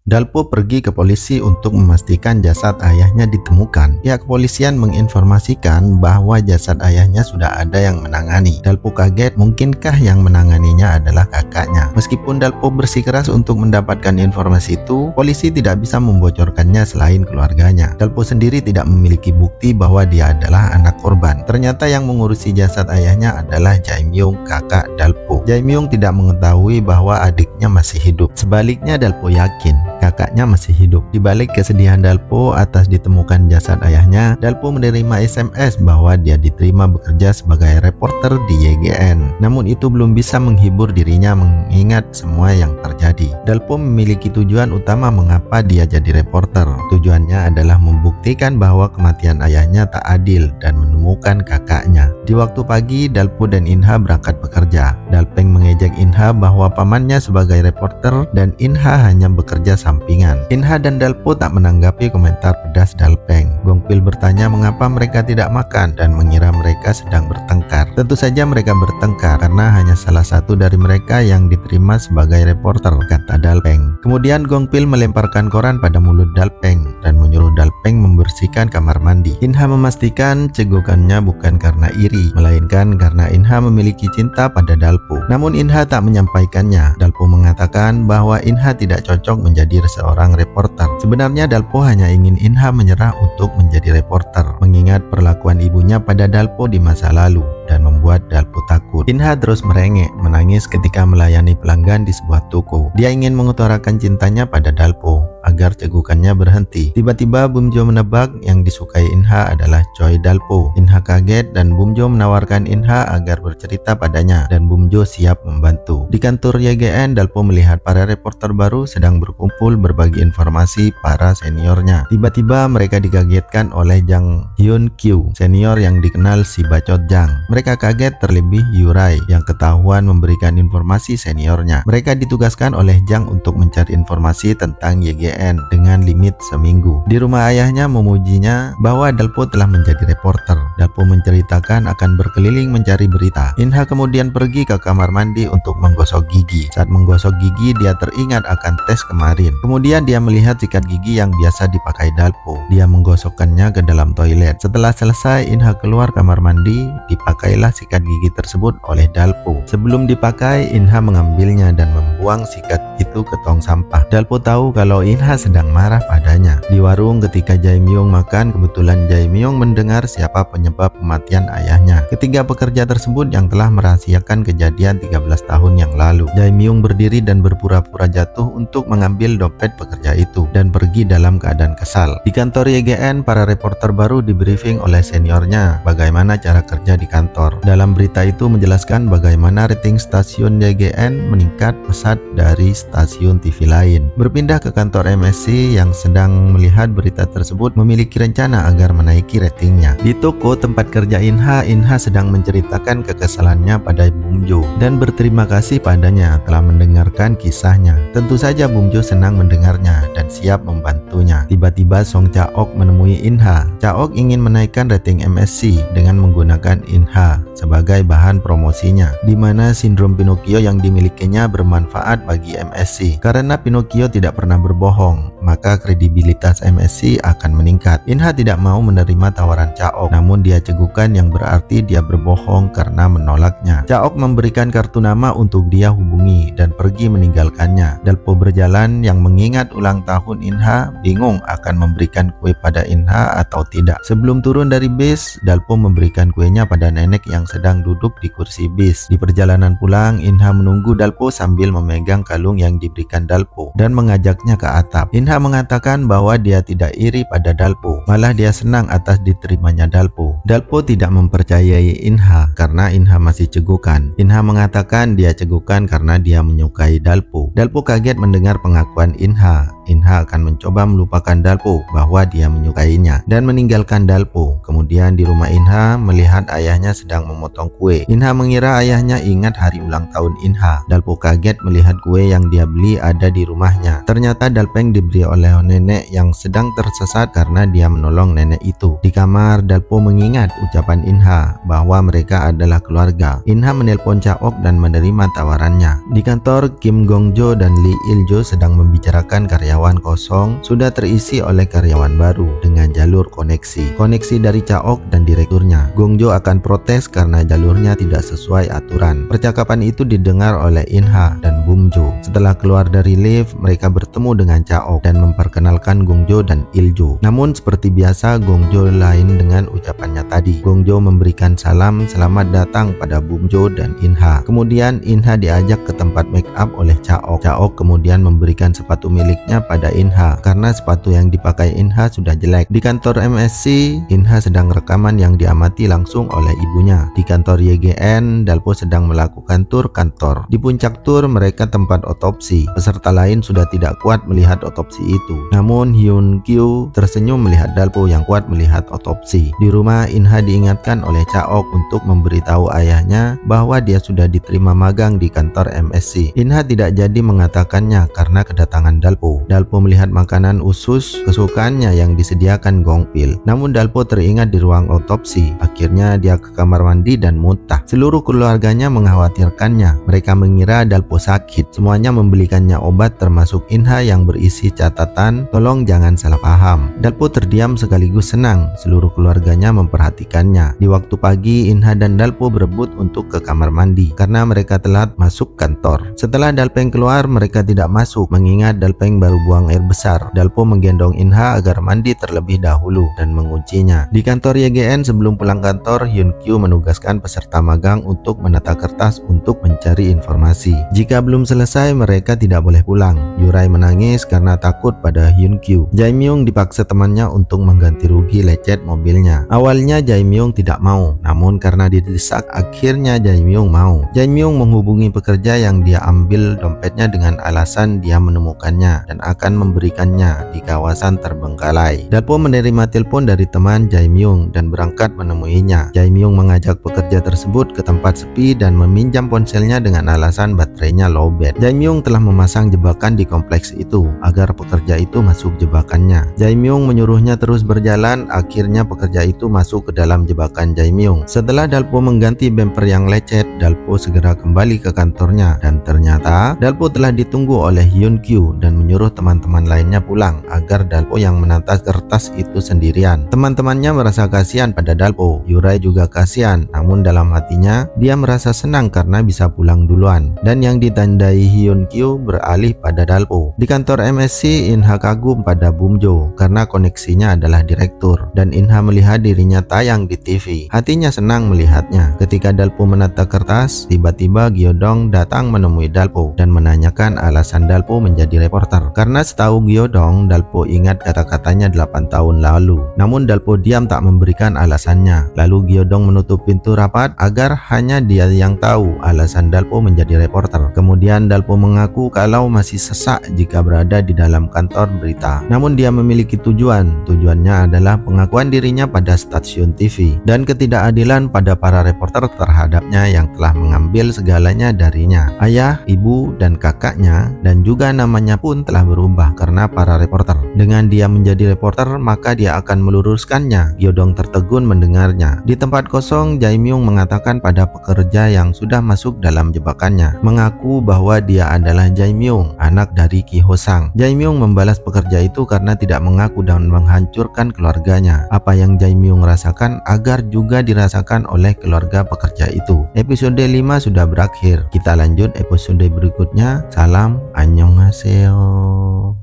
Dalpo pergi ke polisi untuk memastikan jasad ayahnya ditemukan. Pihak kepolisian menginformasikan bahwa jasad ayahnya sudah ada yang menangani. Dalpo kaget, mungkinkah yang menanganinya adalah kakaknya? Meskipun Dalpo bersikeras untuk mendapatkan informasi itu, polisi tidak bisa membocorkannya selain keluarganya. Dalpo sendiri tidak memiliki bukti bahwa dia adalah anak korban. Ternyata yang mengurusi jasad ayahnya adalah Jae-myung, kakak Dalpo. Jae-myung tidak mengetahui bahwa adiknya masih hidup. Sebaliknya, Dalpo yakin kakaknya masih hidup. Di balik kesedihan Dalpo atas ditemukan jasad ayahnya, Dalpo menerima SMS bahwa dia diterima bekerja sebagai reporter di YGN. Namun itu belum bisa menghibur dirinya mengingat semua yang terjadi. Dalpo memiliki tujuan utama mengapa dia jadi reporter. Tujuannya adalah membuktikan bahwa kematian ayahnya tak adil dan menemukan kakaknya. Di waktu pagi, Dalpo dan Inha berangkat bekerja. Dalpeng mengejek Inha bahwa pamannya sebagai reporter dan Inha hanya bekerja sampingan. Inha dan Dalpo tak menanggapi komentar pedas Dalpeng. Gongpil bertanya mengapa mereka tidak makan dan mengira mereka sedang bertengkar. Tentu saja mereka bertengkar karena hanya salah satu dari mereka yang diterima sebagai reporter, kata Dalpeng. Kemudian Gongpil melemparkan koran pada mulut Dalpeng dan menyuruh Dalpeng membersihkan kamar mandi. Inha memastikan cegukannya bukan karena iri, melainkan karena Inha memiliki cinta pada Dalpo. Namun Inha tak menyampaikannya. Dalpo mengatakan bahwa Inha tidak cocok menjadi seorang reporter. Sebenarnya Dalpo hanya ingin Inha menyerah untuk menjadi reporter, mengingat perlakuan ibunya pada Dalpo di masa lalu dan membuat Dalpo takut. Inha terus merengek, menangis ketika melayani pelanggan di sebuah toko. Dia ingin mengutarakan cintanya pada Dalpo agar cegukannya berhenti. Tiba-tiba Bumjo menebak yang disukai Inha adalah Choi Dalpo. Inha kaget dan Bumjo menawarkan Inha agar bercerita padanya dan Bumjo siap membantu. Di kantor YGN, Dalpo melihat para reporter baru sedang berkumpul berbagi informasi para seniornya. Tiba-tiba mereka dikagetkan oleh Jang Hyun Kyu, senior yang dikenal si bacot Jang. Mereka kaget terlebih Yurai yang ketahuan memberikan informasi seniornya. Mereka ditugaskan oleh Jang untuk mencari informasi tentang YGN dengan limit seminggu. Di rumah ayahnya memujinya bahwa Dalpo telah menjadi reporter. Dalpo menceritakan akan berkeliling mencari berita. Inha kemudian pergi ke kamar mandi untuk menggosok gigi. Saat menggosok gigi, dia teringat akan tes kemarin. Kemudian dia melihat sikat gigi yang biasa dipakai Dalpo. Dia menggosokkannya ke dalam toilet. Setelah selesai, Inha keluar kamar mandi. Dipakailah sikat gigi tersebut oleh Dalpo. Sebelum dipakai, Inha mengambilnya dan membuang sikat itu ke tong sampah. Dalpo tahu kalau Inha sedang marah padanya. Di warung ketika Jae-myung makan, kebetulan Jae-myung mendengar siapa penyebab kematian ayahnya. Ketiga pekerja tersebut yang telah merahasiakan kejadian 13 tahun yang lalu. Jae-myung berdiri dan berpura-pura jatuh untuk mengambil dompet pekerja itu dan pergi dalam keadaan kesal. Di kantor YGN, para reporter baru di-briefing oleh seniornya bagaimana cara kerja di kantor. Dalam berita itu menjelaskan bagaimana rating stasiun YGN meningkat pesat dari stasiun TV lain. Berpindah ke kantor MSC yang sedang melihat berita tersebut memiliki rencana agar menaiki ratingnya. Di toko tempat kerja Inha sedang menceritakan kekesalannya pada Bumjo dan berterima kasih padanya telah mendengarkan kisahnya. Tentu saja Bumjo senang mendengarnya dan siap membantunya. Tiba-tiba Song Cha-ok menemui Inha. Cha-ok ingin menaikkan rating MSC dengan menggunakan Inha sebagai bahan promosinya, di mana sindrom Pinocchio yang dimilikinya bermanfaat bagi MSC. Karena Pinocchio tidak pernah berbohong, maka kredibilitas MSC akan meningkat. Inha tidak mau menerima tawaran Cha-ok, namun dia cegukan yang berarti dia berbohong karena menolaknya. Cha-ok memberikan kartu nama untuk dia hubungi dan pergi meninggalkannya. Dalpo berjalan yang mengingat ulang tahun Inha, bingung akan memberikan kue pada Inha atau tidak. Sebelum turun dari bis, Dalpo memberikan kuenya pada nenek yang sedang duduk di kursi bis. Di perjalanan pulang, Inha menunggu Dalpo sambil memegang kalung yang diberikan Dalpo dan mengajaknya ke atap. Inha mengatakan bahwa dia tidak iri pada Dalpo, malah dia senang atas diterimanya Dalpo. Dalpo tidak mempercayai Inha karena Inha masih cegukan. Inha mengatakan dia cegukan karena dia menyukai Dalpo. Dalpo kaget mendengar pengakuan Inha. Inha akan mencoba melupakan Dalpo bahwa dia menyukainya dan meninggalkan Dalpo. Kemudian di rumah Inha melihat ayahnya sedang memotong kue. Inha mengira ayahnya ingat hari ulang tahun Inha. Dalpo kaget melihat kue yang dia beli ada di rumahnya. Ternyata Dalpeng diberi oleh nenek yang sedang tersesat karena dia menolong nenek itu. Di kamar, Dalpo mengingat ucapan Inha bahwa mereka adalah keluarga. Inha menelpon Chaok dan menerima tawarannya. Di kantor, Kim Gongjo dan Lee Il-jo sedang membicarakan karyawan kosong sudah terisi oleh karyawan baru dengan jalur koneksi dari Chaok dan direkturnya. Gongjo akan protes karena jalurnya tidak sesuai aturan. Percakapan itu didengar oleh Inha dan Bumjo. Setelah keluar dari lift, mereka bertemu dengan Chaok dan memperkenalkan Gongjo dan Il-jo. Namun seperti biasa, Gongjo lain dengan ucapannya tadi. Gongjo memberikan salam selamat datang pada Bumjo dan Inha. Kemudian Inha diajak ke tempat make up oleh Chaok. Chaok kemudian memberikan sepatu miliknya pada Inha karena sepatu yang dipakai Inha sudah jelek. Di kantor MSC, Inha sedang rekaman yang diamati langsung oleh ibunya. Di kantor YGN, Dalpo sedang melakukan tur kantor. Di puncak tur, mereka tempat otopsi. Peserta lain sudah tidak kuat melihat otopsi itu. Namun Hyun Kyu tersenyum melihat Dalpo yang kuat melihat otopsi. Di rumah, Inha diingatkan oleh Chaok untuk memberitahu ayahnya bahwa dia sudah diterima magang di kantor MSC. Inha tidak jadi mengatakannya karena kedatangan Dalpo. Dalpo melihat makanan usus kesukaannya yang disediakan Gongpil. Namun Dalpo teringat di ruang otopsi. Akhirnya dia ke kamar mandi dan muntah. Seluruh keluarganya mengkhawatirkannya. Mereka mengira Dalpo sakit. Semuanya membelikannya obat termasuk Inha yang berisi catatan, "Tolong jangan salah paham." Dalpo terdiam sekaligus senang. Seluruh keluarganya memperhatikannya. Di waktu pagi, Inha dan Dalpo berebut untuk ke kamar mandi karena mereka telat masuk kantor. Setelah Dalpeng keluar, mereka tidak masuk mengingat Dalpeng baru buang air besar. Dalpo menggendong Inha agar mandi terlebih dahulu dan menguncinya. Di kantor YGN, sebelum pulang kantor, Hyun Kyu menugaskan peserta magang untuk menata kertas untuk mencari informasi. Jika belum selesai, mereka tidak boleh pulang. Yurai menangis karena takut pada Hyun Kyu. Jae-myung dipaksa temannya untuk mengganti rugi lecet mobilnya. Awalnya Jae-myung tidak mau, namun karena didesak akhirnya Jae-myung mau. Jae-myung menghubungi pekerja yang dia ambil dompetnya dengan alasan dia menemukannya dan akan memberikannya di kawasan terbengkalai. Dalpo menerima telepon dari teman Jae-myung dan berangkat menemuinya. Jae-myung mengajak pekerja tersebut ke tempat sepi dan meminjam ponselnya dengan alasan baterainya lowbat. Jae-myung telah memasang jebakan di kompleks itu agar pekerja itu masuk jebakannya. Jae-myung menyuruhnya terus berjalan. Akhirnya pekerja itu masuk ke dalam jebakan Jae-myung. Setelah Dalpo mengganti bumper yang lecet, Dalpo segera kembali ke kantornya dan ternyata Dalpo telah ditunggu oleh Hyun Kyu dan menyuruh teman-teman lainnya pulang agar Dalpo yang menata kertas itu sendirian. Teman-temannya merasa kasihan pada Dalpo. Yurai juga kasihan, namun dalam hatinya dia merasa senang karena bisa pulang duluan. Dan yang ditandai Hyun Kyu beralih pada Dalpo. Di kantor MSC, Inha kagum pada Bumjo karena koneksinya adalah direktur dan Inha melihat dirinya tayang di TV. Hatinya senang melihatnya. Ketika Dalpo menata kertas, tiba-tiba Gyodong datang menemui Dalpo dan menanyakan alasan Dalpo menjadi reporter. Karena setahu Gyodong, Dalpo ingat kata-katanya 8 tahun lalu. Namun Dalpo diam tak memberikan alasannya. Lalu Gyodong menutup pintu rapat agar hanya dia yang tahu alasan Dalpo menjadi reporter. Kemudian Dalpo mengaku kalau masih sesak jika berada di dalam kantor berita. Namun dia memiliki tujuan. Tujuannya adalah pengakuan dirinya pada stasiun TV dan ketidakadilan pada para reporter terhadapnya yang telah mengambil segalanya darinya. Ayah, ibu, dan kakaknya dan juga namanya pun telah berubah karena para reporter. Dengan dia menjadi reporter, maka dia akan meluruskannya. Gyodong tertegun mendengarnya. Di tempat kosong, Jae-myung mengatakan pada pekerja yang sudah masuk dalam jebakannya, mengaku bahwa dia adalah Jae-myung, anak dari Ki Ho-sang. Jae-myung membalas pekerja itu karena tidak mengaku dan menghancurkan keluarganya. Apa yang Jae-myung rasakan agar juga dirasakan oleh keluarga pekerja itu. Episode 5 sudah berakhir. Kita lanjut episode berikutnya. Salam, annyeonghaseyo.